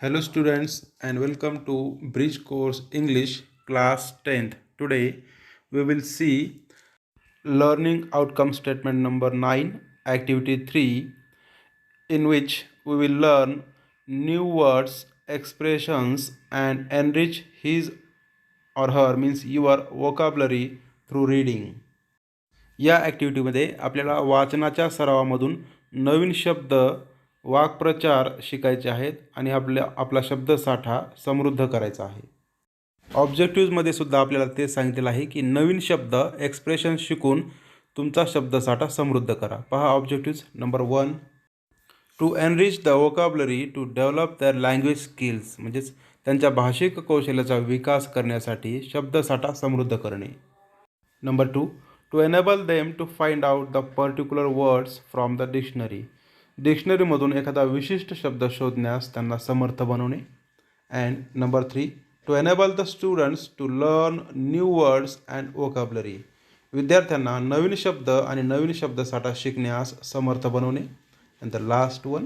Hello students and welcome to Bridge Course English class 10th. Today we will see learning outcome statement number 9 activity 3 in which we will learn new words, expressions and enrich his or her means your vocabulary through reading. या ॲक्टिव्हिटीमध्ये आपल्याला वाचनाच्या सरावामधून नवीन शब्द वाक्प्रचार शिकायचे आहेत आणि आपला शब्दसाठा समृद्ध करायचा आहे. ऑब्जेक्टिव्हमध्ये सुद्धा आपल्याला ते सांगितलेलं आहे की नवीन शब्द एक्सप्रेशन शिकून तुमचा शब्दसाठा समृद्ध करा. पहा objective number 1 to enrich the vocabulary to develop their language skills म्हणजेच त्यांच्या भाषिक कौशल्याचा विकास करण्यासाठी शब्दसाठा समृद्ध करणे. Number 2 to enable them to find out the particular words from the dictionary. डिक्शनरीमधून एखादा विशिष्ट शब्द शोधण्यास त्यांना समर्थ बनवणे. And number 3 to enable the students to learn new words and vocabulary. विद्यार्थ्यांना नवीन शब्द आणि नवीन शब्दसाठा शिकण्यास समर्थ बनवणे. And the last one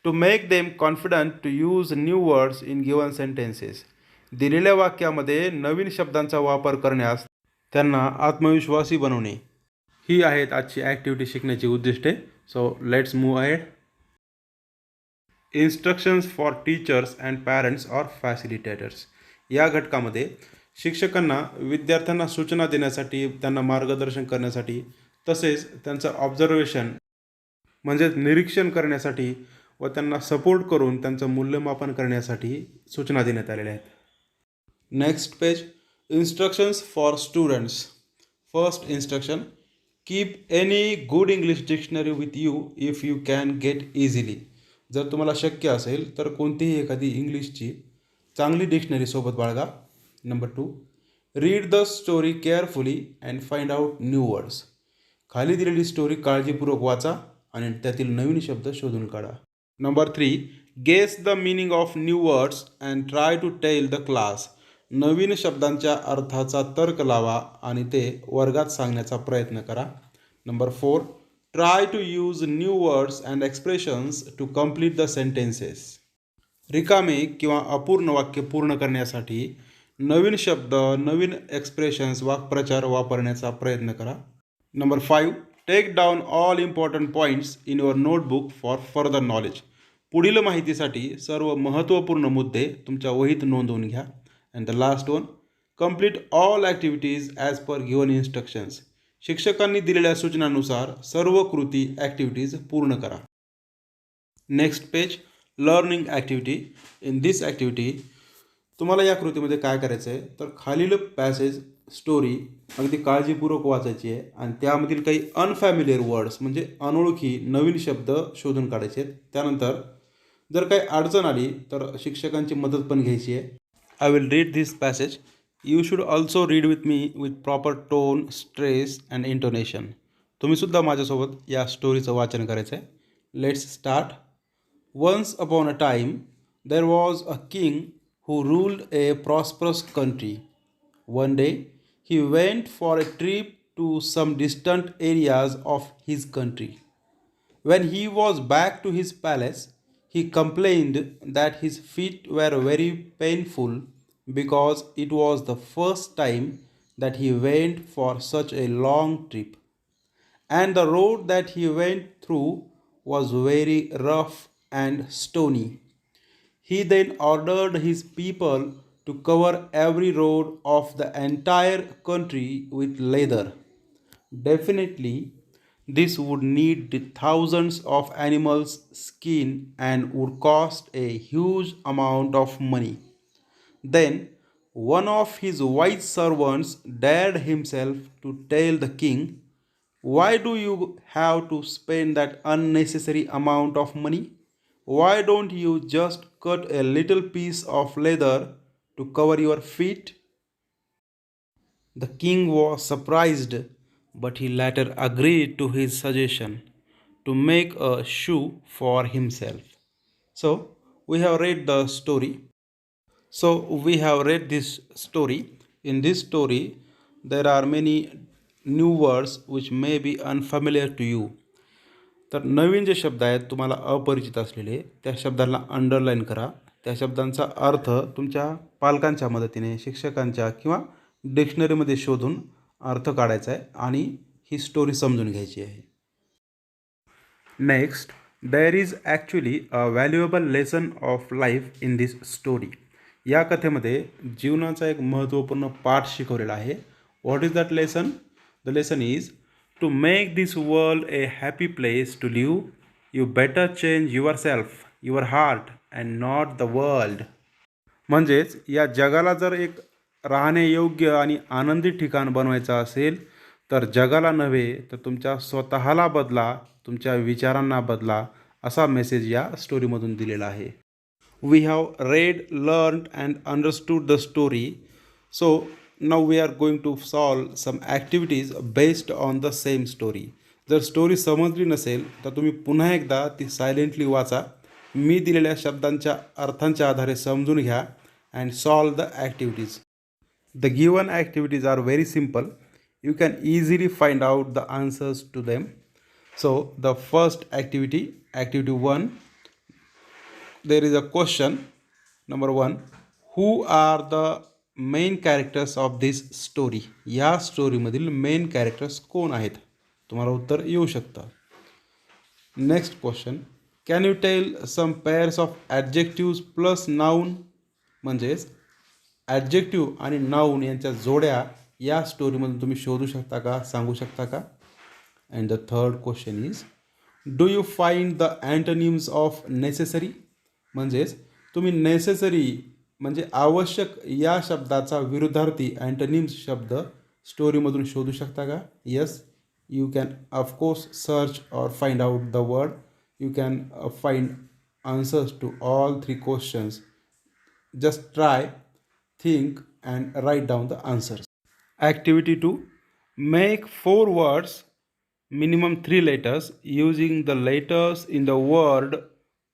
to make them confident to use new words in given sentences. दिलेल्या वाक्यामध्ये नवीन शब्दांचा वापर करण्यास त्यांना आत्मविश्वासी बनवणे. ही आहेत आजची ॲक्टिव्हिटी शिकण्याची उद्दिष्टे. So let's move ahead. Instructions for teachers and parents or facilitators. या घटकामध्ये शिक्षकांना विद्यार्थ्यांना सूचना देण्यासाठी, त्यांना मार्गदर्शन करण्यासाठी, तसेच त्यांचं ऑब्झर्वेशन म्हणजेच निरीक्षण करण्यासाठी व त्यांना सपोर्ट करून त्यांचं मूल्यमापन करण्यासाठी सूचना देण्यात आलेल्या आहेत. Next page. Instructions for students. First instruction, keep any good English dictionary with you if you can get easily. जर तुम्हाला शक्य असेल तर कोणतीही एखादी इंग्लिशची चांगली डिक्शनरी सोबत बाळगा. Number 2 read the story carefully and find out new words. खाली दिलेली स्टोरी काळजीपूर्वक वाचा आणि त्यातील नवीन शब्द शोधून काढा. Number 3 guess the meaning of new words and try to tell the class. नवीन शब्दांच्या अर्थाचा तर्क लावा आणि ते वर्गात सांगण्याचा प्रयत्न करा. Number 4 try to use new words and expressions to complete the sentences. रिकामे किंवा अपूर्ण वाक्य पूर्ण करण्यासाठी नवीन शब्द, नवीन एक्सप्रेशन्स, वाक्प्रचार वापरण्याचा प्रयत्न करा. Number 5 take down all important points in your notebook for further knowledge. पुढील माहितीसाठी सर्व महत्त्वपूर्ण मुद्दे तुमच्या वहीत नोंदवून घ्या. And the last one, complete all activities as per given instructions. शिक्षकांनी दिलेल्या सूचनानुसार सर्व कृती ॲक्टिव्हिटीज पूर्ण करा. Next page learning activity. In this activity तुम्हाला या कृतीमध्ये काय करायचं आहे तर खालील पॅसेज स्टोरी अगदी काळजीपूर्वक वाचायची आहे आणि त्यामधील काही अनफॅमिलियर वर्ड्स म्हणजे अनोळखी नवीन शब्द शोधून काढायचे आहेत. त्यानंतर जर काही अडचण आली तर शिक्षकांची मदत पण घ्यायची आहे. I will read this passage. You should also read with me with proper tone, stress and intonation. तुम्ही सुद्धा माझ्यासोबत या स्टोरीचं वाचन करायचं आहे. Let's start. Once upon a time, there was a king who ruled a prosperous country. One day, he went for a trip to some distant areas of his country. When he was back to his palace, he complained that his feet were very painful because it was the first time that he went for such a long trip. And the road that he went through was very rough and stony. He then ordered his people to cover every road of the entire country with leather. Definitely, this would need thousands of animals' skin and would cost a huge amount of money. Then one of his wise servants dared himself to tell the king, "Why do you have to spend that unnecessary amount of money? Why don't you just cut a little piece of leather to cover your feet?" The king was surprised, but he later agreed to his suggestion to make a shoe for himself. So, we have read the story. So we have read this story. In this story, there are many new words which may be unfamiliar to you. तर नवीन जे शब्द आहेत तुम्हाला अपरिचित असलेले त्या शब्दांना underline करा. त्या शब्दांचा अर्थ तुमच्या पालकांच्या मदतीने, शिक्षकांच्या किंवा डिक्शनरीमध्ये शोधून अर्थ काढायचा आहे आणि ही स्टोरी समजून घ्यायची आहे. Next, there is actually a valuable lesson of life in this story. या कथेमध्ये जीवनाचा एक महत्त्वपूर्ण पाठ शिकवलेला आहे. What is that lesson? The lesson is to make this world a happy place to live you better change yourself, your heart and not the world. म्हणजेच या जगाला जर एक राहण्यायोग्य आणि आनंदी ठिकाण बनवायचं असेल तर जगाला नव्हे तर तुमच्या स्वतःला बदला, तुमच्या विचारांना बदला, असा मेसेज या स्टोरीमधून दिलेला आहे. We have read, learned and understood the story. So now we are going to solve some activities based on the same story. जर स्टोरी समजली नसेल तर तुम्ही पुन्हा एकदा ती सायलेंटली वाचा. मी दिलेल्या शब्दांच्या अर्थांच्या आधारे समजून घ्या and solve the activities. The given activities are very simple. You can easily find out the answers to them. So the first activity, activity 1, there is a question. Number 1, who are the main characters of this story? या स्टोरीमधील main characters कोण आहेत? तुम्हाला उत्तर येऊ शकतं. Next question, can you tell some pairs of adjectives plus noun. म्हणजेच adjective आणि noun यांच्या जोड्या या स्टोरीमधून तुम्ही शोधू शकता का, सांगू शकता का? And the third question is, do you find the antonyms of necessary. म्हणजेच तुम्ही नेसेसरी म्हणजे आवश्यक या शब्दाचा विरुद्धार्थी अँटोनिम्स शब्द स्टोरीमधून शोधू शकता का? Yes, you can of course search or find out the word. You can find answers to all 3 questions. Just try, think and write down the answers. Activity 2, make 4 words, minimum 3 letters, using the letters in the word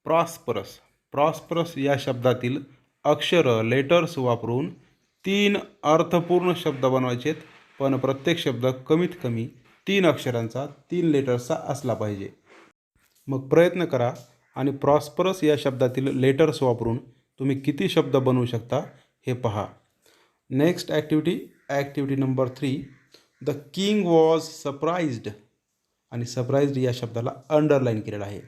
prosperous. Prosperous या शब्दातील अक्षर letters वापरून 3 अर्थपूर्ण शब्द बनवायचे आहेत, पण प्रत्येक शब्द कमीत कमी 3 अक्षरांचा, 3 लेटर्सचा असला पाहिजे. मग प्रयत्न करा आणि प्रॉस्परस या शब्दातील लेटर्स वापरून तुम्ही किती शब्द बनवू शकता हे पहा. Next activity number 3, the king was surprised. आणि सरप्राइज्ड या शब्दाला अंडरलाईन केलेला आहे.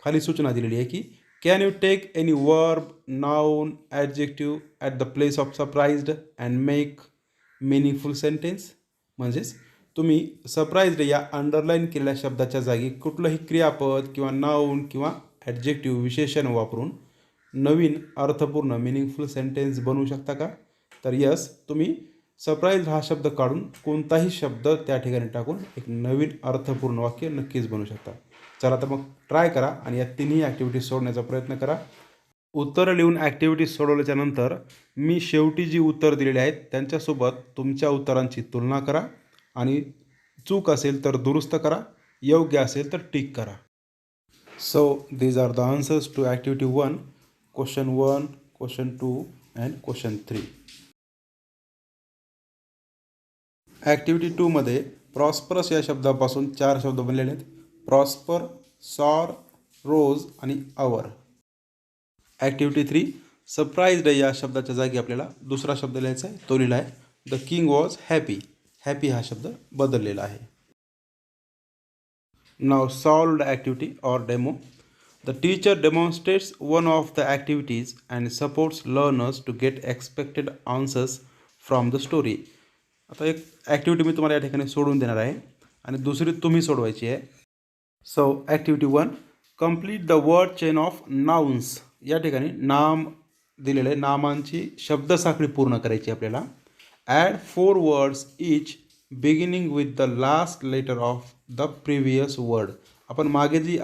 खाली सूचना दिलेली आहे की can you take any verb, noun, adjective at the place of surprised and make meaningful sentence. म्हणजेच तुम्ही सरप्राइज्ड या अंडरलाईन केलेल्या शब्दाच्या जागी कुठलंही क्रियापद किंवा नाऊन किंवा ॲडजेक्टिव्ह विशेषण वापरून नवीन अर्थपूर्ण मिनिंगफुल सेंटेन्स बनवू शकता का? तर यस, तुम्ही सरप्राईज हा शब्द काढून कोणताही शब्द त्या ठिकाणी टाकून एक नवीन अर्थपूर्ण वाक्य नक्कीच बनवू शकता. चला तर मग ट्राय करा आणि या तिन्ही ॲक्टिव्हिटीज सोडण्याचा प्रयत्न करा. उत्तरं लिहून ॲक्टिव्हिटीज सोडवल्याच्या नंतर मी शेवटी जी उत्तर दिलेली आहेत त्यांच्यासोबत तुमच्या उत्तरांची तुलना करा आणि चूक असेल तर दुरुस्त करा, योग्य असेल तर टिक करा. So these are the answers to activity 1, question 1, question 2 and question 3. Activity 2 मध्ये प्रॉस्परस या शब्दापासून 4 शब्द बनलेले आहेत. प्रॉस्पर, सॉर, रोज आणि आवर. ॲक्टिव्हिटी 3, सरप्राइज्ड या शब्दाच्या जागी आपल्याला दुसरा शब्द लिहायचा आहे, तो लिहिला आहे. The king was happy. Happy हा शब्द बदललेला आहे. नाव solved activity or demo. The teacher demonstrates one of the activities and supports learners to get expected answers from the story. आता एक ॲक्टिव्हिटी मी तुम्हाला या ठिकाणी सोडून देणार आहे आणि दुसरी तुम्ही सोडवायची आहे. So activity 1, complete the word chain of nouns. या ठिकाणी नाम दिलेले नामांची शब्दसाखळी पूर्ण करायची आपल्याला. Add 4 words each beginning with the last letter of the previous word. आपण मागे जी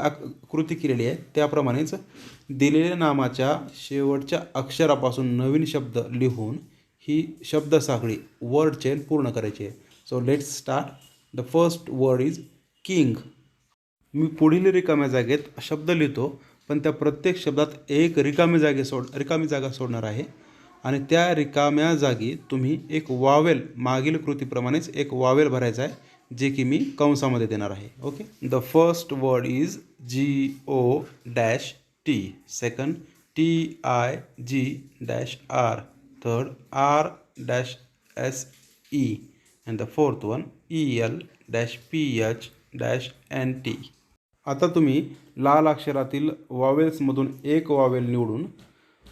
कृती केलेली आहे त्याप्रमाणेच दिलेल्या नामाच्या शेवटच्या अक्षरापासून नवीन शब्द लिहून ही शब्दसाखळी वर्ड चेन पूर्ण करायची आहे. So let's start. The first word is king. मी पुढील रिकाम्या जागेत शब्द लिहितो, पण त्या प्रत्येक शब्दात एक रिकामी जागा सोडणार आहे आणि त्या रिकाम्या जागी तुम्ही एक वावेल, मागील कृतीप्रमाणेच एक वावेल भरायचा आहे, जे की मी कंसामध्ये देणार आहे. Okay. The first word is GO-T. Second TIG-R, third R-SE, and the fourth one EL-PH-NT. आता तुम्ही लाल अक्षरातील वॉवेल्समधून एक वॉवेल निवडून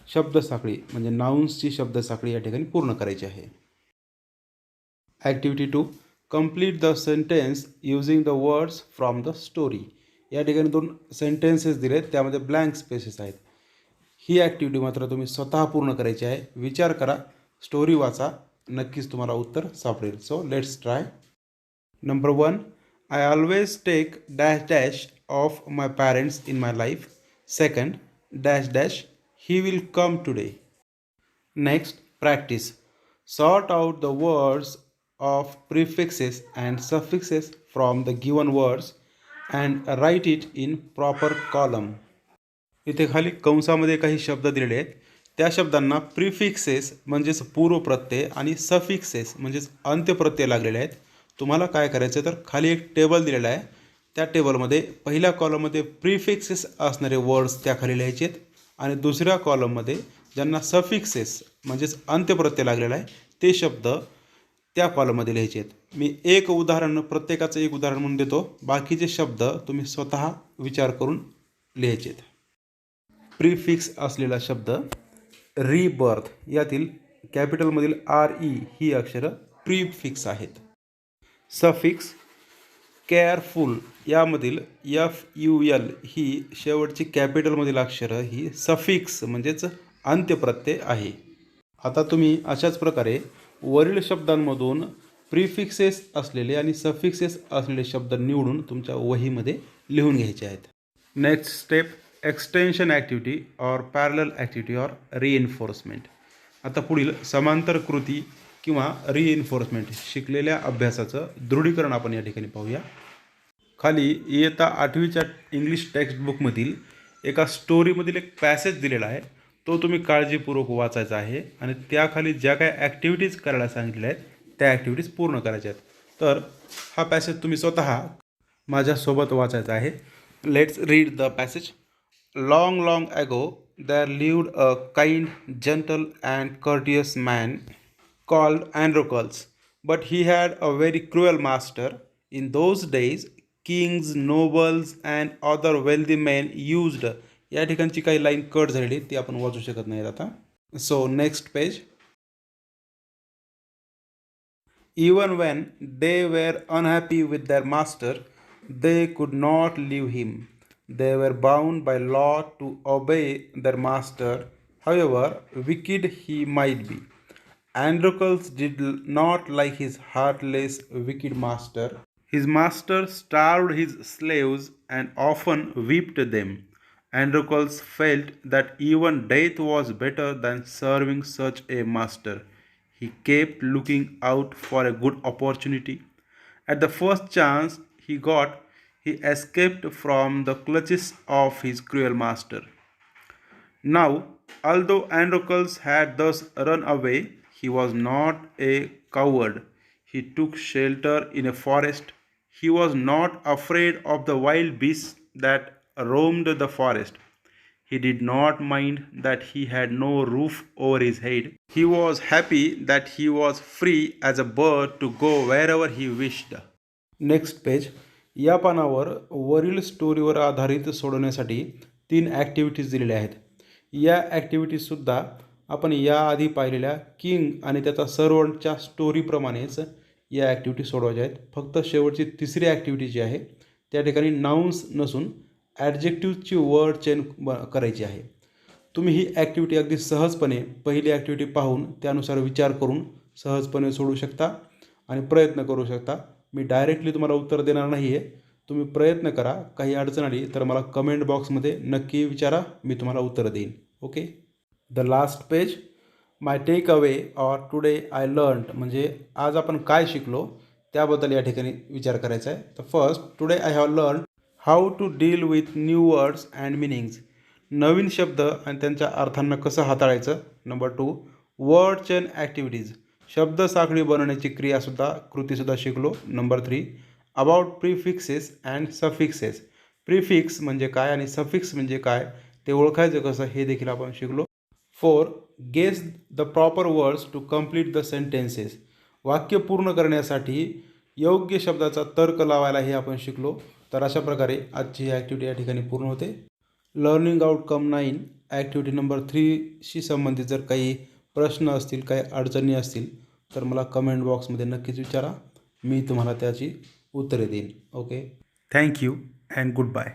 शब्दसाखळी म्हणजे नाउन्सची शब्दसाखळी या ठिकाणी पूर्ण करायची आहे. Activity 2, complete the sentence using the words from the story. या ठिकाणी 2 सेंटेन्सेस दिलेत, त्यामध्ये ब्लँक स्पेसेस आहेत. ही ॲक्टिव्हिटी मात्र तुम्ही स्वतः पूर्ण करायची आहे. विचार करा, स्टोरी वाचा, नक्कीच तुम्हाला उत्तर सापडेल. So let's try. Number 1, I always take dash dash of my parents in my life. Second, dash dash, he will come today. Next, practice. Sort out the words of prefixes and suffixes from the given words and write it in proper column. इथे खाली कंसामध्ये काही शब्द दिलेले आहेत. त्या शब्दांना prefixes म्हणजेच पूर्वप्रत्यय आणि सफिक्सेस म्हणजेच अंत्यप्रत्यय लागलेले आहेत. तुम्हाला काय करायचं तर खाली एक टेबल दिलेला आहे. त्या टेबलमध्ये पहिल्या कॉलममध्ये प्रिफिक्सेस असणारे वर्ड्स त्याखाली लिहायचे आहेत आणि दुसऱ्या कॉलममध्ये ज्यांना सफिक्सेस म्हणजेच अंत्यप्रत्यय लागलेला आहे ते शब्द त्या कॉलममध्ये लिहायचे आहेत. मी एक उदाहरण, प्रत्येकाचं एक उदाहरण म्हणून देतो. बाकीचे शब्द तुम्ही स्वतः विचार करून लिहायचे आहेत. प्रीफिक्स असलेला शब्द रीबर्थ, यातील कॅपिटलमधील RE ही अक्षरं प्रीफिक्स आहेत. सफिक्स केअरफुल, यामधील FUL ही शेवटची कॅपिटलमधील अक्षरं ही सफिक्स म्हणजेच अंत्यप्रत्यय आहे. आता तुम्ही अशाच प्रकारे वरील शब्दांमधून प्रीफिक्सेस असलेले आणि सफिक्सेस असलेले शब्द निवडून तुमच्या वहीमध्ये लिहून घ्यायचे आहेत. Next step, extension activity or parallel activity or reinforcement. आता पुढील समांतर कृती किंवा रिइन्फोर्समेंट शिकलेल्या अभ्यासाचं दृढीकरण आपण या ठिकाणी पाहूया. खाली इयत्ता 8वीच्या इंग्लिश टेक्स्टबुकमधील एका स्टोरीमधील एक पॅसेज दिलेला आहे. तो तुम्ही काळजीपूर्वक वाचायचा आहे आणि त्याखाली ज्या काही ॲक्टिव्हिटीज करायला सांगितलेल्या आहेत त्या ॲक्टिव्हिटीज पूर्ण करायच्या आहेत. तर हा पॅसेज तुम्ही स्वतः माझ्यासोबत वाचायचा आहे. Let's read the passage. Long, long ago, there lived a kind, gentle, and courteous man called Androcles, but he had a very cruel master. In those days, kings, nobles, and other wealthy men used. या ठिकाणची काही line cut झालेली ती आपण वाचू शकत नाहीत आता. So next page. Even when they were unhappy with their master, they could not leave him. They were bound by law to obey their master, however wicked he might be. Androcles did not like his heartless, wicked master. His master starved his slaves and often whipped them. Androcles felt that even death was better than serving such a master. He kept looking out for a good opportunity. At the first chance he got, he escaped from the clutches of his cruel master. Now, although Androcles had thus run away, he was not a coward. He took shelter in a forest. He was not afraid of the wild beasts that roamed the forest. He did not mind that he had no roof over his head. He was happy that he was free as a bird to go wherever he wished. Next page. या पानावर वरील स्टोरीवर आधारित सोडवण्यासाठी 3 activities दिलेल्या आहेत. या ॲक्टिव्हिटीजसुद्धा आपण याआधी पाहिलेल्या किंग आणि त्याचा सर्वंटच्या स्टोरीप्रमाणेच या ॲक्टिव्हिटी सोडवायच्या आहेत. फक्त शेवटची तिसरी ॲक्टिव्हिटी जी आहे त्या ठिकाणी नाउन्स नसून ॲडजेक्टिव्हची वर्ड चेन करायची आहे. तुम्ही ही ॲक्टिव्हिटी अगदी सहजपणे पहिली ॲक्टिव्हिटी पाहून त्यानुसार विचार करून सहजपणे सोडवू शकता आणि प्रयत्न करू शकता. मी डायरेक्टली तुम्हाला उत्तर देणार नाही आहे. तुम्ही प्रयत्न करा. काही अडचण आली तर मला कमेंट बॉक्समध्ये नक्की विचारा, मी तुम्हाला उत्तर देईन. Okay. The last page. My takeaway or today I learned म्हणजे आज आपण काय शिकलो त्याबद्दल या ठिकाणी विचार करायचा आहे. तर first, today I have learn how to deal with new words and meanings. नवीन शब्द आणि त्यांच्या अर्थांना कसं हाताळायचं. Number 2, word chain activities. शब्द साखळी बनवण्याची कृतीसुद्धा शिकलो. Number 3, about prefixes and suffixes. Prefix म्हणजे काय आणि सफिक्स म्हणजे काय ते ओळखायचं कसं हे देखील आपण शिकलो. 4. Guess the proper words to complete the sentences. वाक्य पूर्ण करण्यासाठी योग्य शब्दाचा तर्क लावायला हे आपण शिकलो. तर अशा प्रकारे आजची ही ॲक्टिव्हिटी या ठिकाणी पूर्ण होते. लर्निंग आउटकम 9 ॲक्टिव्हिटी नंबर 3शी संबंधित जर काही प्रश्न असतील, काही अडचणी असतील तर मला कमेंट बॉक्समध्ये नक्कीच विचारा. मी तुम्हाला त्याची उत्तरे देईन. Okay, thank you and good bye.